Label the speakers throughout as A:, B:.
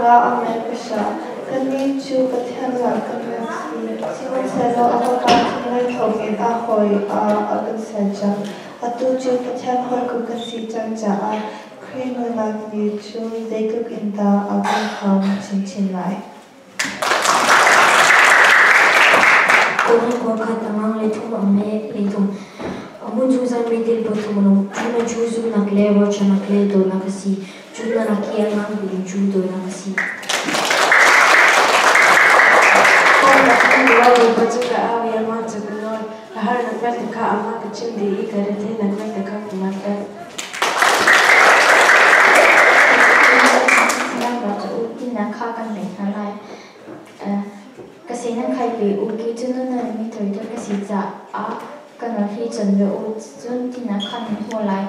A: Amerika, kami chu pathanla kami simon selo avakat ngai thongin a hoi a agan sancha atu chu pathan hoi ku kasi changcha a krino nagni chu dekuk inda agan kham chin lai
B: Kami kuat tamang letung ame letung amun jual media betul mana cuma jual nak lewa cuma nak le do nak kasi jual nak kian nak beli jual do nak kasi.
C: Kalau baca ke awal yang macam benar, lahar nak berdekat amat kecil di kereta nak berdekat pemantai.
B: Nak baca uki nak kakan lekan lai. Kasi nak kai uki tu nuna ni tu itu kasi za a kan hi chen be u tu ti nak kan ho lai.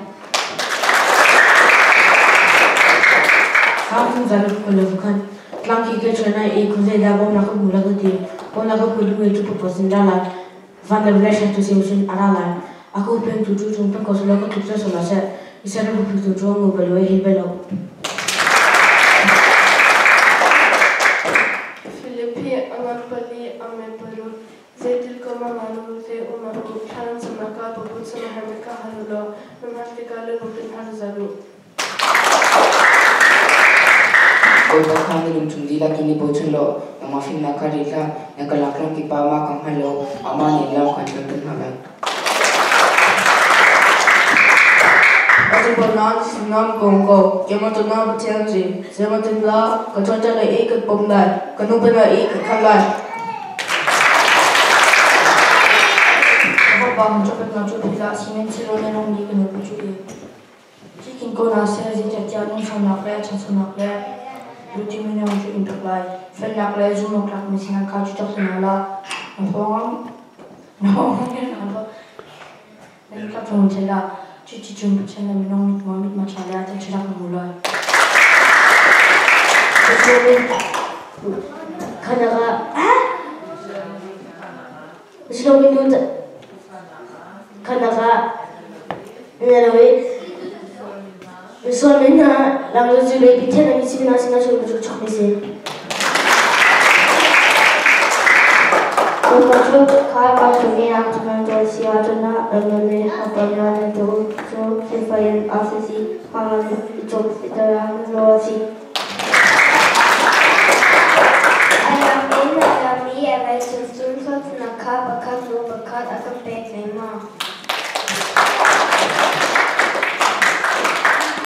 C: Kamu zalu kelabukan. Kelangki kerana ikut dah bawa nak mula kerja. Kalau aku perlu itu proposal dalam vandalisasi tu solusi adalah aku pengen tujuh jumpa konsulat aku tujuh selesai. Isyarat aku tujuh mobil wahid belok.
D: Filipi aman pali ame peru. Zedil koma malu ze umaru. Sharan semaka babut semah mereka halulah. Memang kalau mungkin harus zalu.
E: Kalau kami lumcung di lagi ni bocor lo, yang masih nak kerja, yang kelakon kita bawa kang halo, aman ni lau kan contoh halai.
C: Aku pernah senang kongko, yang macam mana berjanji, saya macam lah, kecuali lagi ikut pemulai, kanu pernah ikut kalai.
B: Aku bang cepet nak cepet lah simen silone nong ni kena berjudi. Jika kau nasi aja jadi nong sonak le, sonak le. Rutin mina untuk interplay. Fennak le zoom klak mesin angkat cuci senala. Nong ni nampak. Nanti kat rumah cila, cuci jumpa cila minong mamit macam le ada cila pemulai. Jadi kadang Sebelum itu kadang ni soalnya lalu juga kita nak isi nasi suruh cocok mesti. Kalau kau masuk ni aku cuma jual siapa nak lalu apa yang itu so siapa yang asasi kalau itu kita lalu si